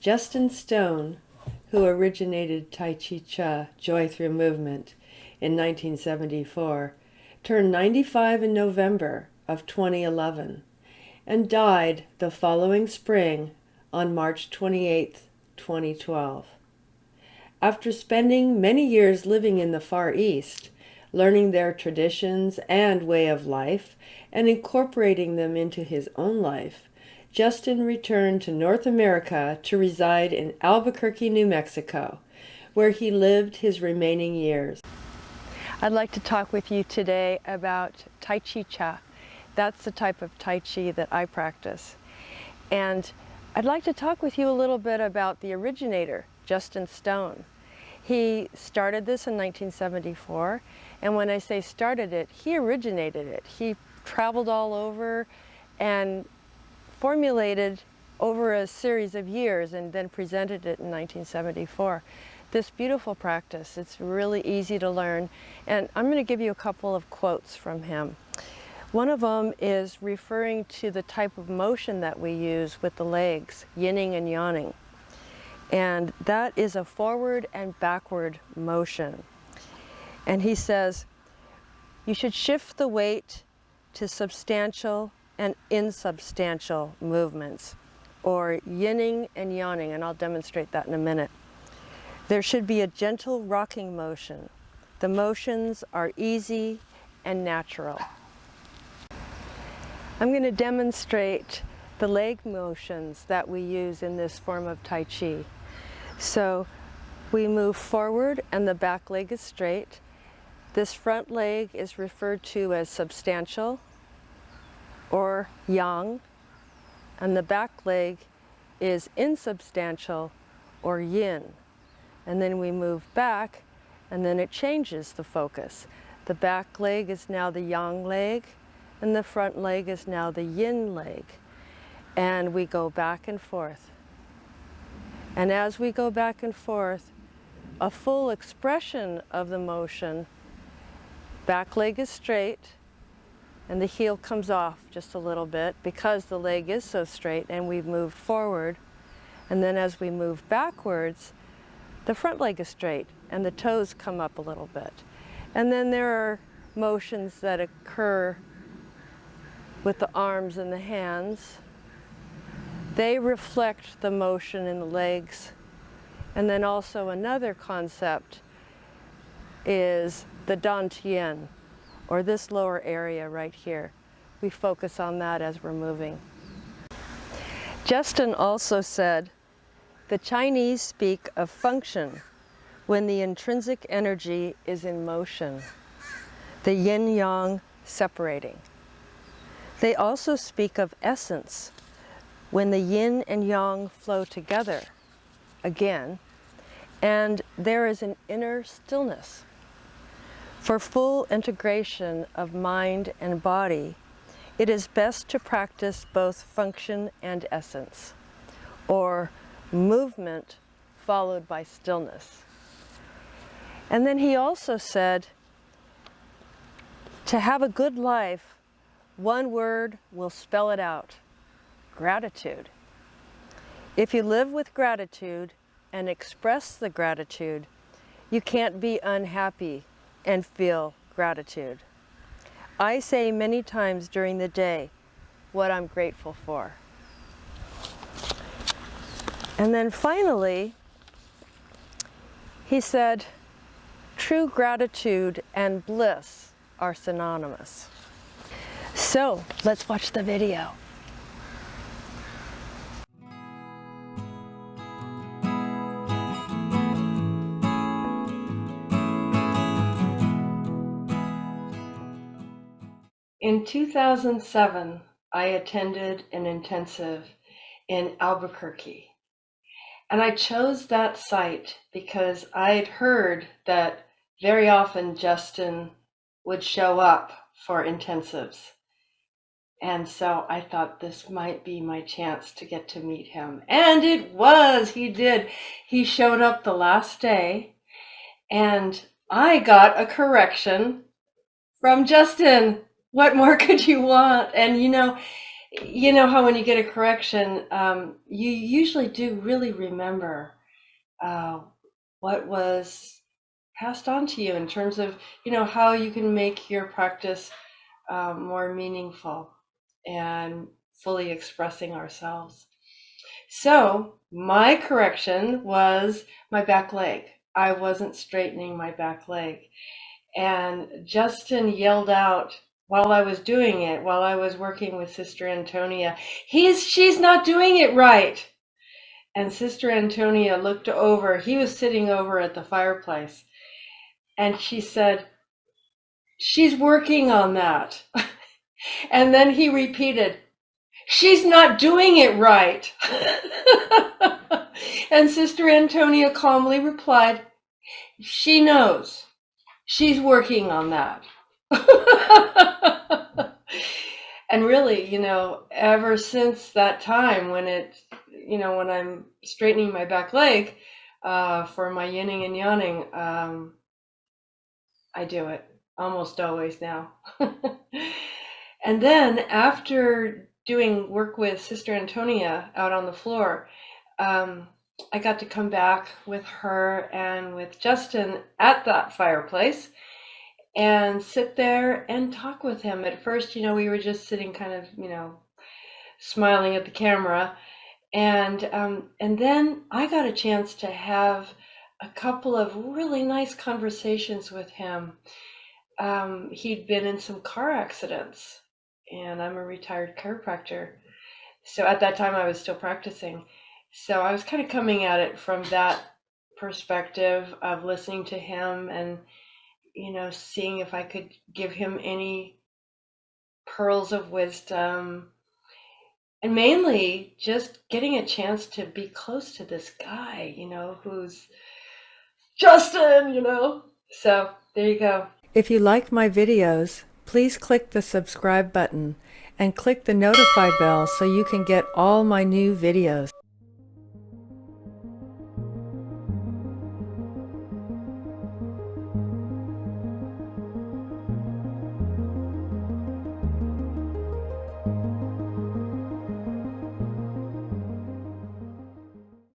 Justin Stone, who originated Tai Chi Chih, Joy Through Movement, in 1974, turned 95 in November of 2011 and died the following spring on March 28, 2012. After spending many years living in the Far East, learning their traditions and way of life, and incorporating them into his own life, Justin returned to North America to reside in Albuquerque, New Mexico, where he lived his remaining years. I'd like to talk with you today about Tai Chi Chih. That's the type of Tai Chi that I practice. And I'd like to talk with you a little bit about the originator, Justin Stone. He started this in 1974, and when I say started it, he originated it. He traveled all over and formulated over a series of years and then presented it in 1974. This beautiful practice, it's really easy to learn, and I'm going to give you a couple of quotes from him. One of them is referring to the type of motion that we use with the legs, yinning and yanning. And that is a forward and backward motion. And he says, you should shift the weight to substantial and insubstantial movements, or yinning and yanning, and I'll demonstrate that in a minute. There should be a gentle rocking motion. The motions are easy and natural. I'm going to demonstrate the leg motions that we use in this form of Tai Chi. So we move forward and the back leg is straight. This front leg is referred to as substantial or yang, and the back leg is insubstantial or yin. And then we move back and then it changes the focus. The back leg is now the yang leg and the front leg is now the yin leg. And we go back and forth. And as we go back and forth, a full expression of the motion, back leg is straight, and the heel comes off just a little bit because the leg is so straight and we've moved forward. And then as we move backwards, the front leg is straight and the toes come up a little bit. And then there are motions that occur with the arms and the hands. They reflect the motion in the legs. And then also another concept is the dantian, or this lower area right here. We focus on that as we're moving. Justin also said, the Chinese speak of function when the intrinsic energy is in motion, the yin-yang separating. They also speak of essence when the yin and yang flow together, again, and there is an inner stillness. For full integration of mind and body, it is best to practice both function and essence, or movement followed by stillness. And then he also said, to have a good life, one word will spell it out: gratitude. If you live with gratitude and express the gratitude, you can't be unhappy and feel gratitude. I say many times during the day what I'm grateful for. And then finally, he said, true gratitude and bliss are synonymous. So let's watch the video. In 2007, I attended an intensive in Albuquerque. And I chose that site because I'd heard that very often Justin would show up for intensives. And so I thought this might be my chance to get to meet him. And it was, he did. He showed up the last day and I got a correction from Justin. What more could you want? And you know, You know how when you get a correction, you usually do really remember uh, what was passed on to you in terms of, how you can make your practice more meaningful and fully expressing ourselves. So my correction was my back leg. I wasn't straightening my back leg. And Justin yelled out while I was doing it, while I was working with Sister Antonia, she's not doing it right. And Sister Antonia looked over. He was sitting over at the fireplace. And she said, she's working on that. And then he repeated, she's not doing it right. And Sister Antonia calmly replied, she knows. She's working on that. And really, ever since that time when I'm straightening my back leg for my yinning and yanning, I do it almost always now. And then after doing work with Sister Antonia out on the floor, I got to come back with her and with Justin at that fireplace and sit there and talk with him. At first, we were just sitting kind of, smiling at the camera. And then I got a chance to have a couple of really nice conversations with him. He'd been in some car accidents, and I'm a retired chiropractor. So at that time I was still practicing. So I was kind of coming at it from that perspective of listening to him and, seeing if I could give him any pearls of wisdom. And mainly just getting a chance to be close to this guy, who's Justin. So there you go. If you like my videos, please click the subscribe button and click the notify bell so you can get all my new videos.